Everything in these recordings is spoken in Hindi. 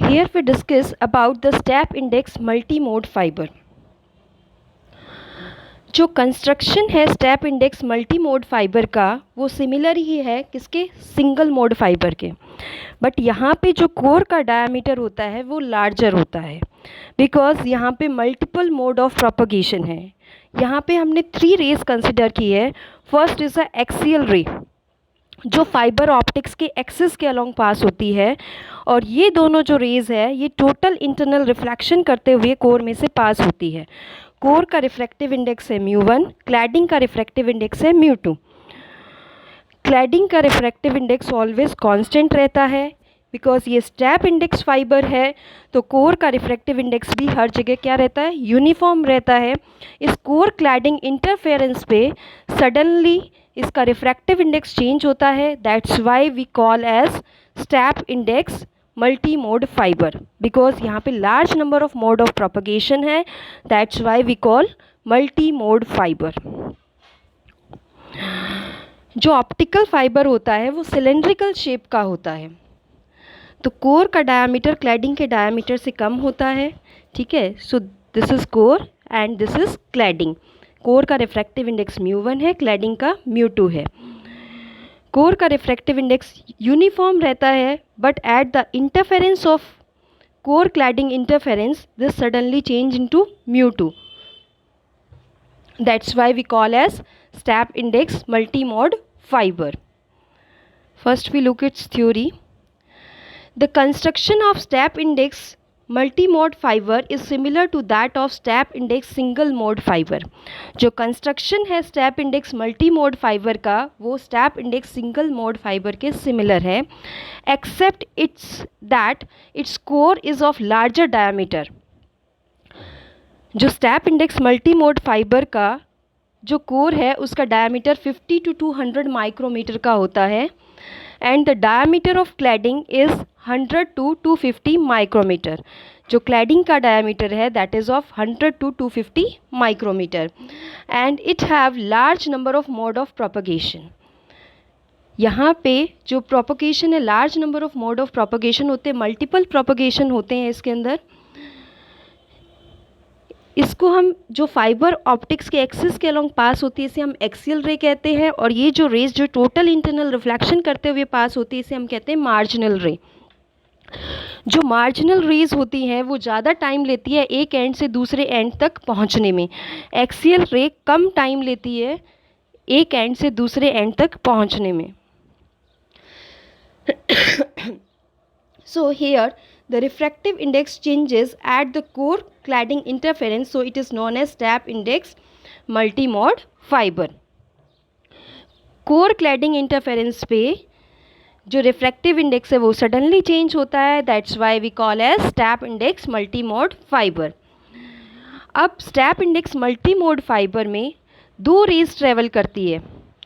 Here we discuss about the step index multimode fiber. जो कंस्ट्रक्शन है स्टेप इंडेक्स मल्टीमोड फाइबर का वो सिमिलर ही है किसके, सिंगल मोड फाइबर के, बट यहाँ पे जो कोर का डायमीटर होता है वो लार्जर होता है बिकॉज यहाँ पे मल्टीपल मोड ऑफ प्रोपगेशन है। यहाँ पे हमने 3 रेज कंसिडर की है। फर्स्ट इज़ अ एक्सियल रे जो फाइबर ऑप्टिक्स के एक्सिस के अलोंग पास होती है, और ये दोनों जो रेज है ये टोटल इंटरनल रिफ्लेक्शन करते हुए कोर में से पास होती है। कोर का रिफ्रैक्टिव इंडेक्स है μ1, क्लैडिंग का रिफ्रैक्टिव इंडेक्स है μ2। क्लैडिंग का रिफ्रैक्टिव इंडेक्स ऑलवेज कांस्टेंट रहता है बिकॉज ये स्टेप इंडेक्स फाइबर है, तो कोर का रिफ्रैक्टिव इंडेक्स भी हर जगह क्या रहता है, यूनिफॉर्म रहता है। इस कोर क्लैडिंग इंटरफेरेंस पे सडनली इसका रिफ्रैक्टिव इंडेक्स चेंज होता है, that's why we call as step index multi mode fibre because यहाँ पे large number of mode of propagation है, that's why we call multi mode fibre. जो ऑप्टिकल फाइबर होता है वो सिलेंड्रिकल शेप का होता है, तो कोर का डायमीटर क्लैडिंग के डायमीटर से कम होता है, ठीक है। So this is core and this is cladding. Core का रिफ्रैक्टिव इंडेक्स μ1 है, क्लैडिंग का μ2 है। कोर का रिफ्रैक्टिव इंडेक्स यूनिफॉर्म रहता है but at the interference of core cladding interference this suddenly change into μ2, that's why we call as step index multimode fibre. First we look its theory. The construction of step index multimode fiber is similar to that of step index single mode fiber. जो कंस्ट्रक्शन है स्टेप इंडेक्स मल्टीमोड फाइबर का वो step index single mode fibre के सिमिलर है, except it's that it's core is of larger diameter. जो स्टेप इंडेक्स मल्टीमोड फाइबर का जो कोर है उसका डायमीटर 50 to 200 माइक्रोमीटर का होता है, and the diameter of cladding is 100 to 250 micrometre. जो क्लैडिंग का डायमीटर है that is of 100 to 250 micrometre, and it have large number of mode of propagation. यहाँ पे जो प्रोपगेशन है large number of mode of propagation होते हैं, मल्टीपल प्रोपगेशन होते हैं इसके अंदर। इसको हम जो फाइबर ऑप्टिक्स के एक्सिस के अलोंग पास होती है इसे हम एक्सियल रे कहते हैं, और ये जो रेज जो टोटल इंटरनल रिफ्लेक्शन करते हुए पास होती है इसे हम कहते हैं मार्जिनल रे। जो मार्जिनल रेज होती हैं वो ज़्यादा टाइम लेती है एक एंड से दूसरे एंड तक पहुंचने में, एक्सियल रे कम टाइम लेती है एक एंड से दूसरे एंड तक पहुंचने में। So here the refractive index changes at the core cladding interference, so it is known as step index multimode fiber। Core cladding interference पे जो रिफ्रैक्टिव इंडेक्स है वो सडनली चेंज होता है, that's why we call as step index multimode fibre. अब स्टेप इंडेक्स मल्टीमोड फाइबर में 2 रेज ट्रेवल करती है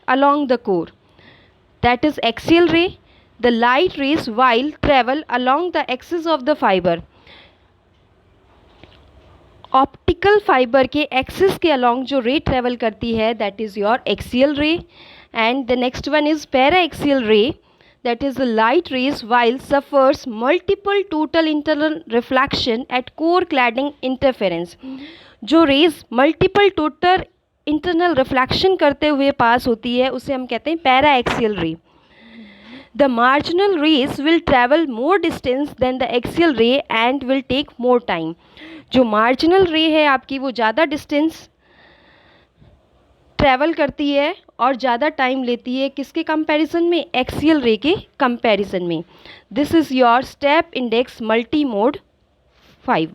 along the core, that is axial ray, the light rays while travel along the axis of the fiber। Optical fibre के एक्सिस के अलोंग जो रे ट्रेवल करती है दैट इज़ योर एक्सियल रे, and the next one is para axial रे, that is the light rays while suffers multiple total internal reflection at core cladding interference। जो rays multiple total internal reflection करते हुए पास होती है उसे हम कहते हैं paraxial ray. The marginal rays will travel more distance than the axial ray and will take more time। जो मार्जिनल रे है आपकी वो ज़्यादा डिस्टेंस ट्रैवल करती है और ज़्यादा टाइम लेती है किसके कंपैरिजन में, एक्सियल रे के कंपैरिजन में। This is your step index multi mode 5।